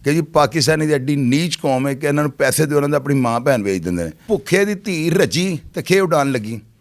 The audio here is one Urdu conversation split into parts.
کہ ਜੀ ਪਾਕਿਸਤਾਨੀ ਦੀ ਐਡੀ ਨੀਚ ਕੌਮ ਹੈ ਕਿ ਇਹਨਾਂ ਨੂੰ ਪੈਸੇ ਦੇ ਉਹਨਾਂ ਦਾ ਆਪਣੀ ਮਾਂ ਭੈਣ ਵੇਚ ਦਿੰਦੇ ਨੇ। ਭੁੱਖੇ ਦੀ ਧੀ ਰੱਜੀ ਤੇ ਖੇ ਉਡਾਨ ਲੱਗੀ।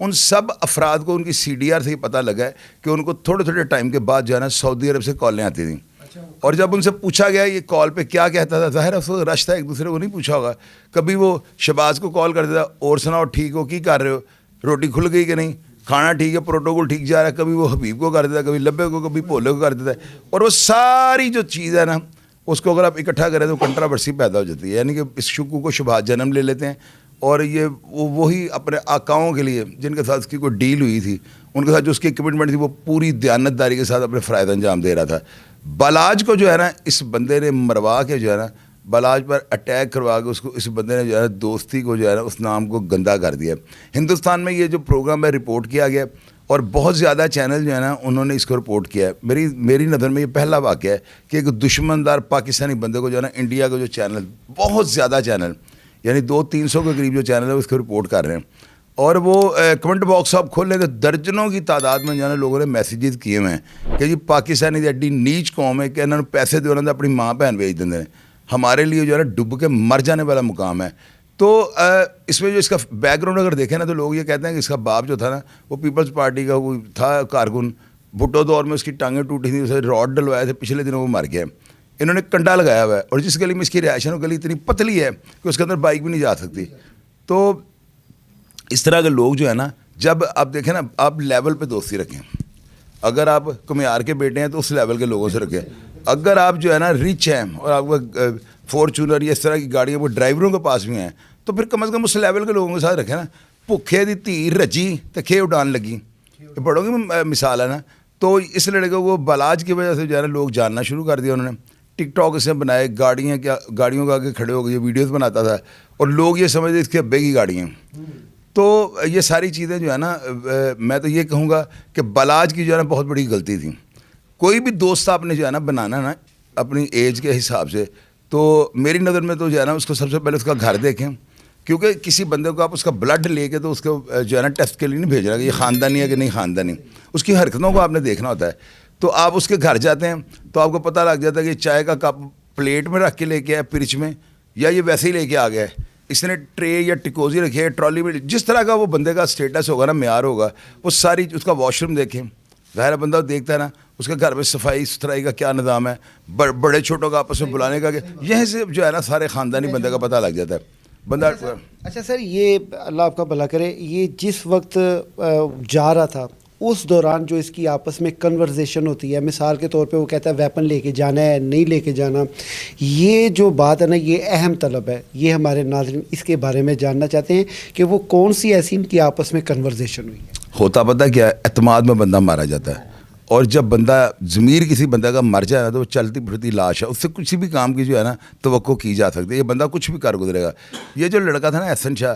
ان سب افراد کو ان کی CDR سے یہ پتہ لگا ہے کہ ان کو تھوڑے تھوڑے ٹائم کے بعد جو ہے نا سعودی عرب سے کالیں آتی تھیں, اور جب ان سے پوچھا گیا یہ کال پہ کیا کہتا تھا, ظاہر ہے اس وقت رش تھا, ایک دوسرے کو نہیں پوچھا ہوگا. کبھی وہ شہباز کو کال کرتا تھا, اور سناؤ ٹھیک ہو, کی کر رہے ہو, روٹی کھل گئی کہ نہیں, کھانا ٹھیک ہے, پروٹوکول ٹھیک جا رہا ہے. کبھی وہ حبیب کو کر دیتا ہے, کبھی لبے کو, کبھی بھولے کو کر دیتا ہے. اور وہ ساری جو چیز ہے نا اس کو اگر آپ اکٹھا کریں تو کنٹراورسی پیدا ہو جاتی ہے, یعنی کہ اس شکو کو شبہات جنم لے لیتے ہیں. اور یہ وہی اپنے آقاؤں کے لیے جن کے ساتھ اس کی کوئی ڈیل ہوئی تھی, ان کے ساتھ جو اس کی کمٹمنٹ تھی, وہ پوری دیانتداری کے ساتھ اپنے فرائض انجام دے رہا تھا. بلاج کو جو ہے نا اس بندے نے مروا کے جو ہے نا بلاج پر اٹیک کروا کے اس بندے نے جو ہے نا دوستی کو جو ہے نا اس نام کو گندا کر دیا. ہندوستان میں یہ جو پروگرام ہے رپورٹ کیا گیا, اور بہت زیادہ چینل جو ہے نا انہوں نے اس کو رپورٹ کیا ہے. میری نظر میں یہ پہلا واقعہ ہے کہ ایک دشمن دار پاکستانی بندے کو جو ہے نا انڈیا کا جو چینل, بہت زیادہ چینل, یعنی 200-300 کے قریب جو چینل ہے اس کو رپورٹ کر رہے ہیں. اور وہ کمنٹ باکس آپ کھول لیں تو درجنوں کی تعداد میں جو ہے نا لوگوں نے میسیجز کیے ہوئے ہیں کہ جی پاکستانی ایڈی نیچ قوم ہے کہ انہوں نے پیسے دے رہے اپنی ماں بہن بھیج دیں, ہمارے لیے جو ہے نا ڈب کے مر جانے والا مقام ہے. تو اس میں جو اس کا بیک گراؤنڈ اگر دیکھیں نا تو لوگ یہ کہتے ہیں کہ اس کا باپ جو تھا نا وہ پیپلز پارٹی کا کوئی تھا کارکن, بھٹو دور میں اس کی ٹانگیں ٹوٹی تھیں, اسے راڈ ڈلوائے تھے, پچھلے دنوں وہ مر گیا. انہوں نے کنڈا لگایا ہوا ہے, اور جس گلی میں اس کی رہائش ہے وہ گلی اتنی پتلی ہے کہ اس کے اندر بائک بھی نہیں جا سکتی. تو اس طرح کے لوگ جو ہے نا, جب آپ دیکھیں نا, آپ لیول پہ دوستی رکھیں. اگر آپ کمیار کے بیٹے ہیں تو اس لیول کے لوگوں سے رکھیں. اگر آپ جو ہے نا ریچ ہیں اور آپ کا فارچونر یا اس طرح کی گاڑیاں وہ ڈرائیوروں کے پاس بھی ہیں, تو پھر کم از کم اس لیول کے لوگوں کے ساتھ رکھیں نا. بھوکھے دی تھی رجی تو کھے اڈان لگی, یہ بڑوں کی مثال ہے نا. تو اس لڑکے کو بلاج کی وجہ سے جو ہے نا لوگ جاننا شروع کر دیا. انہوں نے ٹک ٹاک اس نے بنائے, گاڑیوں کے آگے کھڑے ہو گئے ویڈیوز بناتا تھا, اور لوگ یہ سمجھتے اس کے ابے کی گاڑی ہیں. تو یہ ساری چیزیں جو ہے نا, میں تو یہ کہوں گا کہ بلاج کی جو ہے نا بہت بڑی غلطی تھی. کوئی بھی دوست آپ نے جو ہے نا بنانا نا اپنی ایج کے حساب سے, تو میری نظر میں تو جو ہے نا اس کو سب سے پہلے اس کا گھر دیکھیں, کیونکہ کسی بندے کو آپ اس کا بلڈ لے کے تو اس کو جو ہے نا ٹیسٹ کے لیے نہیں بھیج رہا کہ یہ خاندانی ہے کہ نہیں خاندانی, اس کی حرکتوں کو آپ نے دیکھنا ہوتا ہے. تو آپ اس کے گھر جاتے ہیں تو آپ کو پتہ لگ جاتا ہے کہ چائے کا کپ پلیٹ میں رکھ کے لے کے آیا پرچ میں, یا یہ ویسے ہی لے کے آ گیا ہے, اس نے ٹرے یا ٹکوزی رکھی ہے ٹرالی میں. جس طرح کا وہ بندے کا اسٹیٹس ہوگا نا, معیار ہوگا, وہ ساری اس کا واش روم دیکھیں. ظاہر بندہ دیکھتا ہے نا اس کے گھر میں صفائی ستھرائی کا کیا نظام ہے, بڑے چھوٹوں کا آپس میں بلانے کا, یہیں سے جو ہے نا سارے خاندانی بندے کا پتہ لگ جاتا ہے بندہ. اچھا سر, یہ اللہ آپ کا بھلا کرے, یہ جس وقت جا رہا تھا اس دوران جو اس کی آپس میں کنورزیشن ہوتی ہے, مثال کے طور پہ وہ کہتا ہے ویپن لے کے جانا ہے نہیں لے کے جانا, یہ جو بات ہے نا یہ اہم طلب ہے. یہ ہمارے ناظرین اس کے بارے میں جاننا چاہتے ہیں کہ وہ کون سی ایسی ان کی آپس میں کنورزیشن ہوئی ہے. ہوتا پتہ کیا ہے, اعتماد میں بندہ مارا جاتا ہے, اور جب بندہ ضمیر کسی بندے کا مر جائے نا تو وہ چلتی پھرتی لاش ہے, اس سے کسی بھی کام کی جو ہے نا توقع کی جا سکتی ہے. یہ بندہ کچھ بھی کر گزرے گا. یہ جو لڑکا تھا نا احسن شاہ,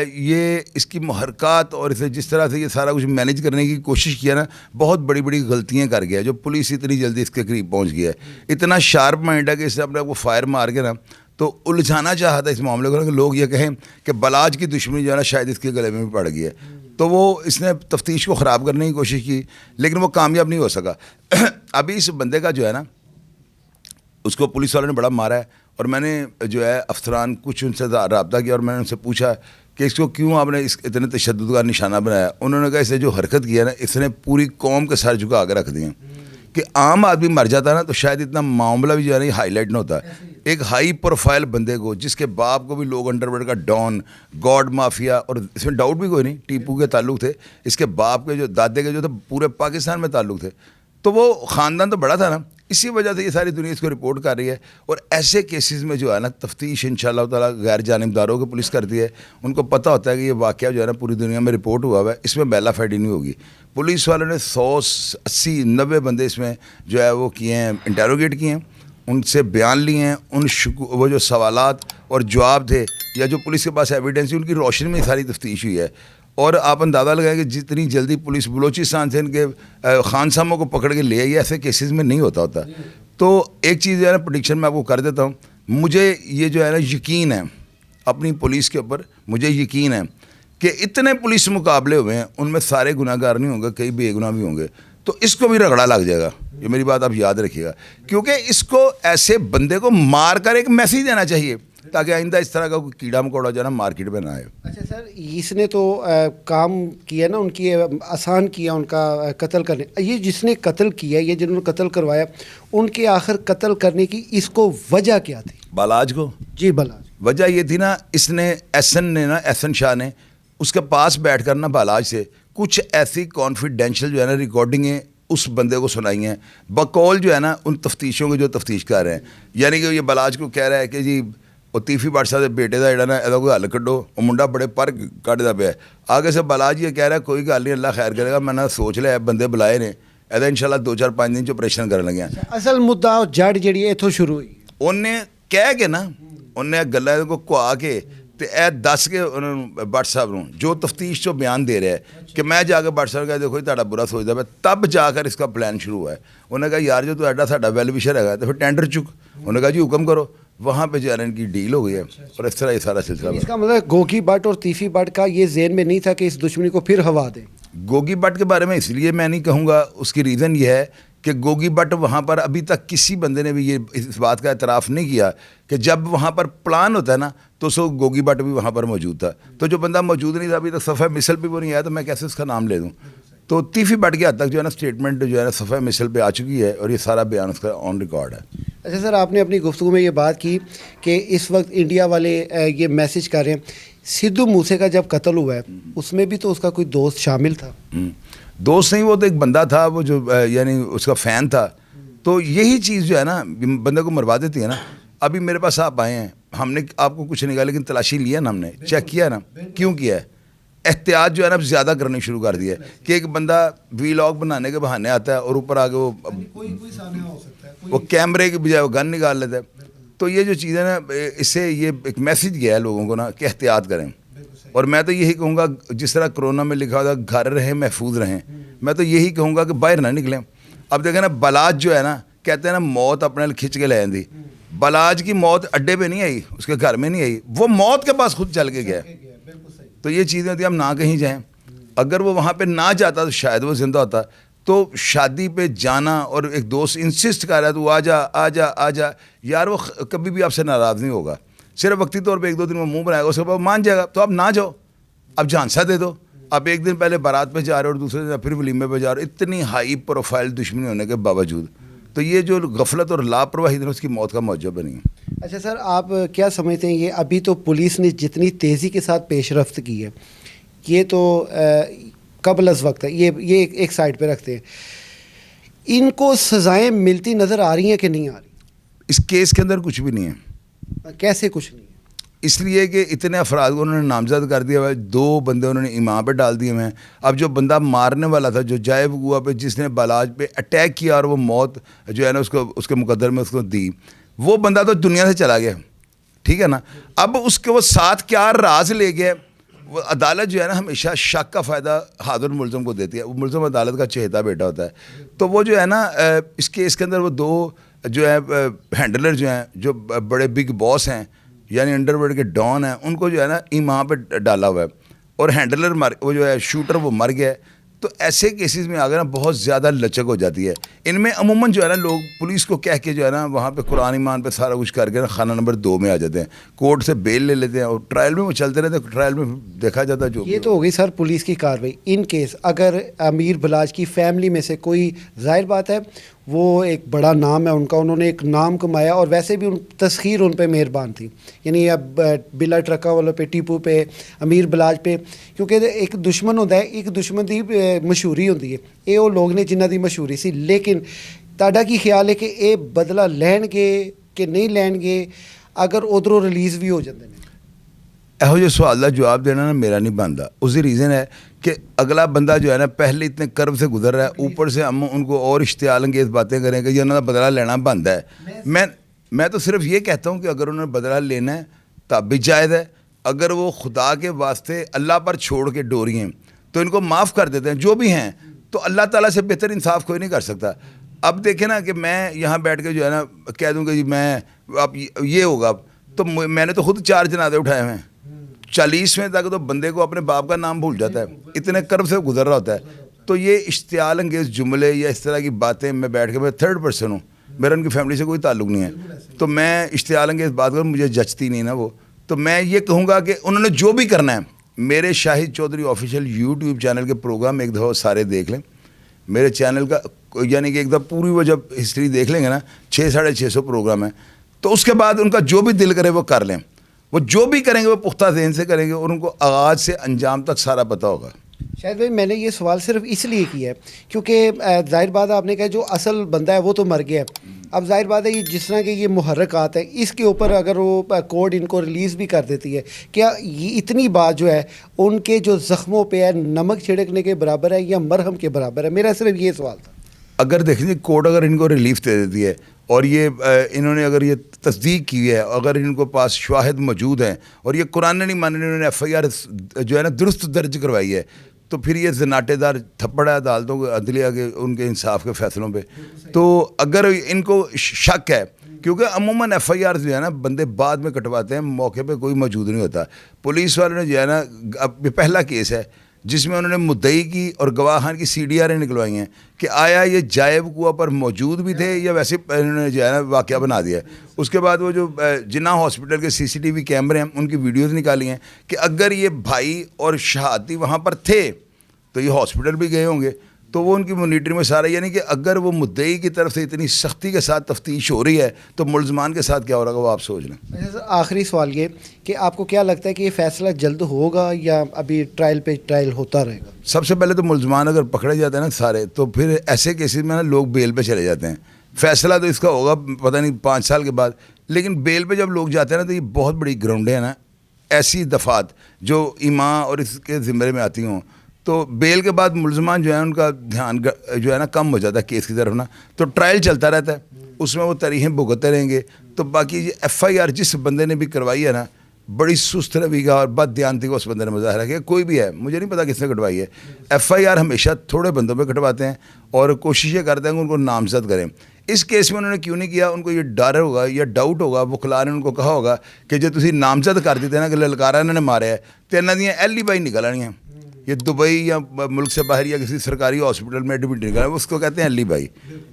یہ اس کی محرکات اور اسے جس طرح سے یہ سارا کچھ مینیج کرنے کی کوشش کیا نا, بہت بڑی بڑی غلطیاں کر گیا. جو پولیس اتنی جلدی اس کے قریب پہنچ گیا ہے, اتنا شارپ مائنڈ ہے کہ اس نے اپنے آپ کو فائر مار کے نا تو الجھانا چاہا تھا اس معاملے کو, کہ لوگ یہ کہیں کہ بلاج کی دشمنی جو ہے نا شاید اس کے گلے میں بھی پڑ گئی ہے. تو وہ اس نے تفتیش کو خراب کرنے کی کوشش کی, لیکن وہ کامیاب نہیں ہو سکا. ابھی اس بندے کا جو ہے نا اس کو پولیس والوں نے بڑا مارا ہے, اور میں نے جو ہے افسران کچھ ان سے رابطہ کیا, اور میں نے ان سے پوچھا کہ اس کو کیوں آپ نے اس اتنے تشدد کا نشانہ بنایا. انہوں نے کہا اسے جو حرکت کی ہے نا اس نے پوری قوم کے سر جھکا کے رکھ دیے, کہ عام آدمی مر جاتا نا تو شاید اتنا معاملہ بھی جو ہے نا ہائی لائٹ نہ ہوتا. ایک ہائی پروفائل بندے کو, جس کے باپ کو بھی لوگ انڈر ورلڈ کا ڈان, گاڈ مافیا, اور اس میں ڈاؤٹ بھی کوئی نہیں ٹیپو کے تعلق تھے, اس کے باپ کے جو دادے کے جو تھے پورے پاکستان میں تعلق تھے, تو وہ خاندان تو بڑا تھا نا. اسی وجہ سے یہ ساری دنیا اس کو رپورٹ کر رہی ہے. اور ایسے کیسز میں جو ہے نا تفتیش انشاءاللہ تعالیٰ غیر جانبداروں کی پولیس کرتی ہے. ان کو پتہ ہوتا ہے کہ یہ واقعہ جو ہے نا پوری دنیا میں رپورٹ ہوا ہوا ہے, اس میں بیلا فائڈی نہیں ہوگی. پولیس والوں نے 180-90 بندے اس میں جو ہے وہ کیے ہیں, انٹیروگیٹ کیے ہیں, ان سے بیان لیے ہیں. وہ جو سوالات اور جواب تھے یا جو پولیس کے پاس ایویڈنس تھی, ان کی روشنی میں ساری تفتیش ہوئی ہے. اور آپ اندازہ لگائیں کہ جتنی جلدی پولیس بلوچستان سے ان کے خان صاحبوں کو پکڑ کے لے آئی, ایسے کیسز میں نہیں ہوتا. تو ایک چیز جو ہے نا پریڈکشن میں آپ کو کر دیتا ہوں, مجھے یہ جو ہے نا یقین ہے اپنی پولیس کے اوپر, مجھے یقین ہے کہ اتنے پولیس مقابلے ہوئے ہیں, ان میں سارے گناہ گار نہیں ہوں گے, کئی بے گناہ بھی ہوں گے. تو اس کو بھی رگڑا لگ جائے گا, یہ میری بات آپ یاد رکھیے گا, کیونکہ اس کو ایسے بندے کو مار کر ایک میسیج دینا چاہیے. تاکہ آئندہ اس طرح کا کوئی کیڑا مکوڑا جو ہے نا مارکیٹ میں نہ آئے. اچھا سر، اس نے تو کام کیا نا، ان کی آسان کیا ان کا قتل کرنے. یہ جس نے قتل کیا، یہ جنہوں نے قتل کروایا، ان کے آخر قتل کرنے کی اس کو وجہ کیا تھی؟ بالاج کو جی بالاج. وجہ یہ تھی نا، اس نے احسن شاہ نے اس کے پاس بیٹھ کر نا بالاج سے کچھ ایسی کانفیڈینشیل جو ہے نا ریکارڈنگیں اس بندے کو سنائی ہیں بقول جو ہے نا ان تفتیشوں کے جو تفتیش کر رہے ہیں. یعنی کہ یہ بالاج کو کہہ رہا ہے کہ جی وہ تیفی بٹ صاحب بیٹے کا جڑا نا یہ کوئی حل کڈو، وہ منڈا بڑے پر کھدا پیا ہے. آگے سے بالاج یہ کہہ رہا ہے کوئی گل نہیں، اللہ خیر کرے گا، میں نے سوچ لیا بندے بلائے نے، یہ ان شاء اللہ 2-4-5 دن آپریشن کرنے لگے ہیں. اصل مدعا جڑ جڑی ہے اتوں شروع ہوئی. انہیں کہہ کے نا، انہیں گلیں کو کھوا کے تے اے دس کے بٹ صاحب نوں جو تفتیش چو بیان دے رہا ہے کہ میں جا کے بٹ صاحب کہا دیکھو تہاڈا برا سوچدا پیا، تب جا کر اس کا پلان شروع ہوا ہے. انہوں نے کہا یار جو تہاڈا ساڈا ویل وشر ہے تو پھر ٹینڈر چک. انہوں نے کہا جی حکم کرو. وہاں پہ جو ہے ان کی ڈیل ہو گئی ہے اور اس طرح یہ سارا سلسلہ. اس کا مطلب گوگی بٹ اور تیفی بٹ کا یہ ذہن میں نہیں تھا کہ اس دشمنی کو پھر ہوا دیں. گوگی بٹ کے بارے میں اس لیے میں نہیں کہوں گا، اس کی ریزن یہ ہے کہ گوگی بٹ وہاں پر ابھی تک کسی بندے نے بھی یہ اس بات کا اعتراف نہیں کیا کہ جب وہاں پر پلان ہوتا ہے نا تو سو گوگی بٹ بھی وہاں پر موجود تھا. تو جو بندہ موجود نہیں تھا ابھی تک صفحہ مثل پہ وہ نہیں آیا تو میں کیسے اس کا نام لے دوں. تو تیفی بٹ کے حد تک جو ہے نا اسٹیٹمنٹ جو ہے نا صفحہ مثل پہ آ چکی ہے اور یہ سارا بیان اس کا آن ریکارڈ ہے. اچھا سر، آپ نے اپنی گفتگو میں یہ بات کی کہ اس وقت انڈیا والے یہ میسج کر رہے ہیں سدھو موسے کا جب قتل ہوا ہے اس میں بھی تو اس کا کوئی دوست شامل تھا. دوست نہیں، وہ تو ایک بندہ تھا، وہ جو یعنی اس کا فین تھا. تو یہی چیز جو ہے نا بندے کو مروا دیتی ہے نا. ابھی میرے پاس آپ آئے ہیں، ہم نے آپ کو کچھ نہیں کہا لیکن تلاشی لیا نا، ہم نے چیک کیا نا. کیوں کیا ہے؟ احتیاط جو ہے نا زیادہ کرنی شروع کر دی ہے کہ ایک بندہ ویلاگ بنانے کے بہانے آتا ہے اور اوپر آگے وہ کیمرے کے بجائے وہ گن نکال لیتا ہے. تو یہ جو چیزیں نا اس سے یہ ایک میسج گیا ہے لوگوں کو نا کہ احتیاط کریں. اور میں تو یہی کہوں گا جس طرح کرونا میں لکھا ہوتا گھر رہیں محفوظ رہیں، میں تو یہی کہوں گا کہ باہر نہ نکلیں. اب دیکھیں نا بالاج جو ہے نا کہتے ہیں نا موت اپنے کھنچ کے لے آندی. بالاج کی موت اڈے پہ نہیں آئی، اس کے گھر میں نہیں آئی، وہ موت کے پاس خود چل کے گیا. تو یہ چیزیں ہوتی ہیں، ہم نہ کہیں جائیں. اگر وہ وہاں پہ نہ جاتا تو شاید وہ زندہ ہوتا. تو شادی پہ جانا اور ایک دوست انسسٹ کر رہا ہے تو آ جا آ جا آ جا، یار وہ کبھی بھی آپ سے ناراض نہیں ہوگا. صرف وقتی طور پہ 1-2 دن وہ منہ بنائے گا، اس کے بعد مان جائے گا. تو آپ نہ جاؤ، اب جھانسا دے دو. اب ایک دن پہلے بارات پہ جا رہے اور دوسرے دن پھر ولیمے پہ جا رہے، اتنی ہائی پروفائل دشمنی ہونے کے باوجود. تو یہ جو غفلت اور لاپرواہی اس کی موت کا موجب بنی ہے. اچھا سر، آپ کیا سمجھتے ہیں یہ ابھی تو پولیس نے جتنی تیزی کے ساتھ پیش رفت کی ہے یہ تو قبل از وقت ہے، یہ ایک سائڈ پہ رکھتے ہیں، ان کو سزائیں ملتی نظر آ رہی ہیں کہ نہیں آ رہی؟ اس کیس کے اندر کچھ بھی نہیں ہے. کیسے کچھ نہیں ہے؟ اس لیے کہ اتنے افراد کو انہوں نے نامزد کر دیا ہوا ہے. 2 بندے انہوں نے امام پہ ڈال دیے ہیں. اب جو بندہ مارنے والا تھا، جو جائے وگوا پہ جس نے بالاج پہ اٹیک کیا اور وہ موت جو ہے نا اس کے مقدر میں اس کو دی، وہ بندہ تو دنیا سے چلا گیا، ٹھیک ہے نا. اب اس کے وہ ساتھ کیا راز لے گیا. وہ عدالت جو ہے نا ہمیشہ شک کا فائدہ حاضر ملزم کو دیتی ہے. وہ ملزم عدالت کا چہیتا بیٹا ہوتا ہے. تو وہ جو ہے نا اس کیس کے اندر وہ 2 جو ہے ہینڈلر جو ہیں، جو بڑے بگ باس ہیں یعنی انڈر ورلڈ کے ڈان ہیں، ان کو جو ہے نا ایمان پہ ڈالا ہوا ہے اور ہینڈلر وہ جو ہے شوٹر وہ مر گیا ہے. تو ایسے کیسز میں آگے نا بہت زیادہ لچک ہو جاتی ہے. ان میں عموماً جو ہے نا لوگ پولیس کو کہہ کے جو ہے نا وہاں پہ قرآن ایمان پہ سارا کچھ کر کے نا خانہ نمبر 2 میں آ جاتے ہیں، کورٹ سے بیل لے لیتے ہیں اور ٹرائل میں وہ چلتے رہتے ہیں. ٹرائل میں دیکھا جاتا ہے جو یہ تو ہو گئی سر پولیس کی کارروائی. ان کیس اگر امیر بلاج کی فیملی میں سے کوئی، ظاہر بات ہے وہ ایک بڑا نام ہے ان کا، انہوں نے ایک نام کمایا اور ویسے بھی تسخیر ان پہ مہربان تھی، یعنی اب بلا ٹرکا والوں پہ، ٹیپو پہ، امیر بلاج پہ، کیونکہ ایک دشمن ہوتا ہے، ایک دشمن کی مشہوری ہوتی ہے. یہ وہ لوگ نے جنہ کی مشہوری سی. لیکن تاڈا کی خیال ہے کہ یہ بدلہ لین گے کہ نہیں لین گے اگر ادھروں ریلیز بھی ہو جاتے ہیں؟ یہو جہے سوال کا جواب دینا نا میرا نہیں بنتا. اس کی ریزن ہے کہ اگلا بندہ جو ہے نا پہلے اتنے کرب سے گزر رہا ہے، اوپر سے ہم ان کو اور اشتعال انگیز باتیں کریں کہ یہ انہوں نے بدلہ لینا بنتا ہے. میں تو صرف یہ کہتا ہوں کہ اگر انہوں نے بدلہ لینا ہے تب بھی جائز ہے. اگر وہ خدا کے واسطے اللہ پر چھوڑ کے ڈوری ہیں تو ان کو معاف کر دیتے ہیں جو بھی ہیں. تو اللہ تعالیٰ سے بہتر انصاف کوئی نہیں کر سکتا. اب دیکھیں نا کہ میں یہاں بیٹھ کے جو ہے نا کہہ دوں کہ جی میں اب یہ ہوگا، تو میں نے تو خود 4 جنازے اٹھائے ہوئے ہیں. 40ویں تک تو بندے کو اپنے باپ کا نام بھول جاتا ہے، اتنے کرب سے گزر رہا ہوتا ہے. تو یہ اشتعال انگیز جملے یا اس طرح کی باتیں میں بیٹھ کے، میں 3rd پرسن ہوں، میرا ان کی فیملی سے کوئی تعلق نہیں ہے. تو میں اشتعال انگیز بات کروں, مجھے جچتی نہیں نا وہ. تو میں یہ کہوں گا کہ انہوں نے جو بھی کرنا ہے, میرے شاہد چودھری آفیشیل یوٹیوب چینل کے پروگرام ایک دفعہ سارے دیکھ لیں. میرے چینل کا یعنی کہ ایک دفعہ پوری وہ جب ہسٹری دیکھ لیں گے نا, 600-650 پروگرام ہیں, تو اس کے بعد ان کا جو بھی دل کرے وہ کر لیں. وہ جو بھی کریں گے وہ پختہ ذہن سے کریں گے اور ان کو آغاز سے انجام تک سارا پتہ ہوگا. شاید بھائی میں نے یہ سوال صرف اس لیے کیا ہے کیونکہ ظاہر بات آپ نے کہا جو اصل بندہ ہے وہ تو مر گیا ہے. اب ظاہر بات ہے یہ جس طرح کے یہ محرکات ہیں اس کے اوپر اگر وہ کورٹ ان کو ریلیز بھی کر دیتی ہے, کیا یہ اتنی بات جو ہے ان کے جو زخموں پہ ہے نمک چھڑکنے کے برابر ہے یا مرہم کے برابر ہے؟ میرا صرف یہ سوال تھا. اگر دیکھیں کورٹ اگر ان کو ریلیف دے دیتی ہے اور یہ انہوں نے اگر یہ تصدیق کی ہے, اگر ان کو پاس شواہد موجود ہیں اور یہ قرآن نہیں ماننے, انہوں نے FIR جو ہے نا درست درج کروائی ہے, تو پھر یہ زناٹے دار تھپڑ ہے عدالتوں کے, عدلیہ کے, ان کے انصاف کے فیصلوں پہ. تو اگر ان کو شک ہے, کیونکہ عموماً FIR جو ہے نا بندے بعد میں کٹواتے ہیں, موقع پہ کوئی موجود نہیں ہوتا. پولیس والوں نے جو ہے نا, اب یہ پہلا کیس ہے جس میں انہوں نے مدعی کی اور گواہان کی CDR نکلوائی ہیں کہ آیا یہ جائب کنواں پر موجود بھی تھے یا ویسے انہوں نے جو ہے نا واقعہ بنا دیا. اس کے بعد وہ جو جناح ہاسپٹل کے CCTV کیمرے ہیں ان کی ویڈیوز نکالی ہیں کہ اگر یہ بھائی اور شہادی وہاں پر تھے تو یہ ہاسپٹل بھی گئے ہوں گے, تو وہ ان کی مانیٹرنگ میں سارا, یعنی کہ اگر وہ مدعی کی طرف سے اتنی سختی کے ساتھ تفتیش ہو رہی ہے تو ملزمان کے ساتھ کیا ہو رہا ہے وہ آپ سوچ لیں. اچھا سر, آخری سوال یہ کہ آپ کو کیا لگتا ہے کہ یہ فیصلہ جلد ہوگا یا ابھی ٹرائل پہ ٹرائل ہوتا رہے گا؟ سب سے پہلے تو ملزمان اگر پکڑے جاتے ہیں نا سارے, تو پھر ایسے کیسز میں نا لوگ بیل پہ چلے جاتے ہیں. فیصلہ تو اس کا ہوگا پتہ نہیں 5 سال کے بعد, لیکن بیل پہ جب لوگ جاتے ہیں نا تو یہ بہت بڑی گراؤنڈیں ہیں نا, ایسی دفعات جو ایمان اور اس کے زمرے میں آتی ہوں, تو بیل کے بعد ملزمان جو ہے ان کا دھیان جو ہے نا کم ہو جاتا ہے کیس کی طرف نا, تو ٹرائل چلتا رہتا ہے, اس میں وہ تاریخیں بھگتتے رہیں گے. تو باقی یہ FIR جس بندے نے بھی کروائی ہے نا, بڑی سست روی کا اور بد دیانتی کا اس بندے نے مظاہرہ کیا. کوئی بھی ہے, مجھے نہیں پتا کس نے کٹوائی ہے. FIR ہمیشہ تھوڑے بندوں پہ کٹواتے ہیں اور کوشش یہ کرتے ہیں کہ ان کو نامزد کریں. اس کیس میں انہوں نے کیوں نہیں کیا؟ ان کو یہ ڈر ہوگا یا ڈاؤٹ ہوگا, وکلا نے ان کو کہا ہوگا کہ جو تسی نامزد کر دیتے نا کہ للکارا انہوں نے مارا ہے, تو انہوں نے LE نکل آنی ہیں. یہ دبئی یا ملک سے باہر یا کسی سرکاری ہاسپٹل میں ایڈمٹ نہیں کرا, اس کو کہتے ہیں LE.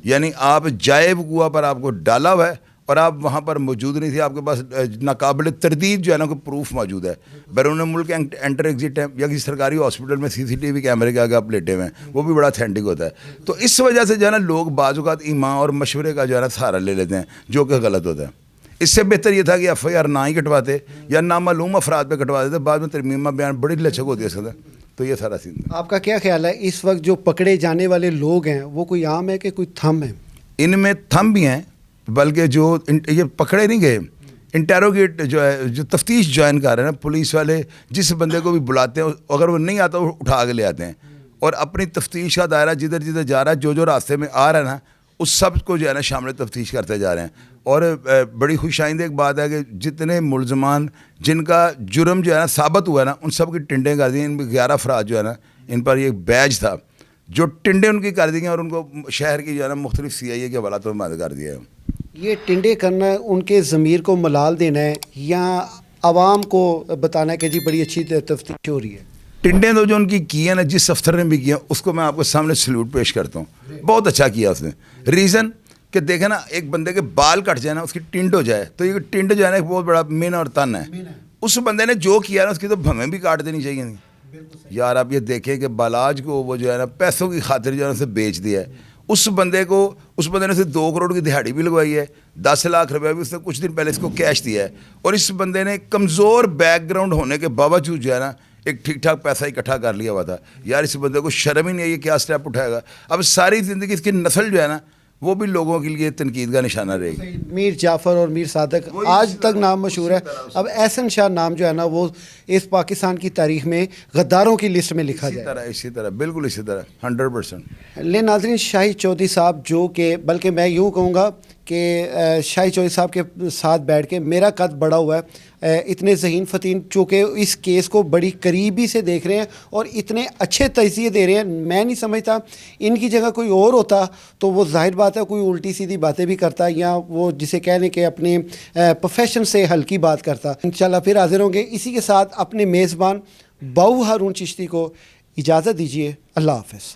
یعنی آپ جائب کنواں پر آپ کو ڈالا ہوا ہے اور آپ وہاں پر موجود نہیں تھے, آپ کے پاس ناقابل تردید جو ہے نا کوئی پروف موجود ہے. بیرون ملک انٹر ایگزٹ ہے یا کسی سرکاری ہاسپٹل میں CCTV کیمرے کے آگے آپ لیٹے ہوئے ہیں, وہ بھی بڑا اتھینٹک ہوتا ہے. تو اس وجہ سے جو ہے نا لوگ بعض اوقات ایمان اور مشورے کا جو ہے نا سہارا لے لیتے ہیں, جو کہ غلط ہوتا ہے. اس سے بہتر یہ تھا کہ FIR نہ ہی کٹواتے یا نامعلوم افراد پہ کٹوا دیتے, بعد میں ترمیمہ بیان بڑی لچک ہوتی ہے سر. تو یہ سارا سین. آپ کا کیا خیال ہے اس وقت جو پکڑے جانے والے لوگ ہیں وہ کوئی عام ہے کہ کوئی تھم ہے؟ ان میں تھم بھی ہیں, بلکہ جو یہ پکڑے نہیں گئے, انٹیروگیٹ جو ہے, جو تفتیش جوائن کر رہے ہیں نا پولیس والے, جس بندے کو بھی بلاتے ہیں اگر وہ نہیں آتا وہ اٹھا کے لے آتے ہیں اور اپنی تفتیش کا دائرہ جدھر جدھر جا رہا ہے, جو راستے میں آ رہا ہے نا, اس سب کو جو ہے نا شامل تفتیش کرتے جا رہے ہیں. اور بڑی خوش آئندہ ایک بات ہے کہ جتنے ملزمان جن کا جرم جو ہے نا ثابت ہوا ہے نا, ان سب کی ٹنڈیں کر دی. ان میں 11 افراد جو ہے نا, ان پر یہ بیج تھا, جو ٹنڈیں ان کی کر دی گئی اور ان کو شہر کی جو ہے نا مختلف CIA کے حوالات میں بند کر دیا ہے. یہ ٹنڈے کرنا ان کے ضمیر کو ملال دینا ہے یا عوام کو بتانا ہے کہ جی بڑی اچھی تفتیش ہو رہی ہے؟ ٹنڈیں تو جو ان کی ہیں نا, جس افسر نے بھی کیا اس کو میں آپ کے سامنے سلیوٹ پیش کرتا ہوں, بہت اچھا کیا اس نے. ریزن کہ دیکھیں نا, ایک بندے کے بال کٹ جائے نا, اس کی ٹنڈ ہو جائے, تو یہ ٹنڈ جو ہے نا ایک بہت بڑا مین اور تن ہے. اس بندے نے جو کیا نا اس کی تو بھمیں بھی کاٹ دینی چاہیے تھیں. یار آپ یہ دیکھیں کہ بالاج کو وہ جو ہے نا پیسوں کی خاطر جو ہے اسے بیچ دیا ہے. اس بندے نے اسے 2 کروڑ کی دہاڑی بھی لگوائی ہے, 10 لاکھ روپے بھی اس نے کچھ دن پہلے اس کو کیش دیا ہے. اور اس بندے نے کمزور بیک گراؤنڈ ہونے کے باوجود جو ہے نا ایک ٹھیک ٹھاک پیسہ اکٹھا کر لیا ہوا تھا. یار اس بندے کو شرم ہی نہیں ہے, یہ کیا اسٹیپ اٹھائے گا؟ اب ساری زندگی اس کی نسل جو ہے نا وہ بھی لوگوں کے لیے تنقید کا نشانہ رہے گی. میر جعفر اور میر صادق آج تک نام مشہور ہے. اب احسن شاہ نام جو ہے نا وہ اس پاکستان کی تاریخ میں غداروں کی لسٹ میں لکھا جائے. اسی طرح بالکل اسی طرح 100%. لے ناظرین, شاہد چودھری صاحب جو کہ بلکہ میں یوں کہوں گا کہ شاہد چودھری صاحب کے ساتھ بیٹھ کے میرا قد بڑا ہوا ہے. اتنے ذہین فتین چونکہ اس کیس کو بڑی قریبی سے دیکھ رہے ہیں اور اتنے اچھے تجزیے دے رہے ہیں. میں نہیں سمجھتا ان کی جگہ کوئی اور ہوتا تو وہ ظاہر بات ہے کوئی الٹی سیدھی باتیں بھی کرتا یا وہ جسے کہنے کہ اپنے پروفیشن سے ہلکی بات کرتا. انشاءاللہ پھر حاضر ہوں گے. اسی کے ساتھ اپنے میزبان باؤ ہارون چشتی کو اجازت دیجیے. اللہ حافظ.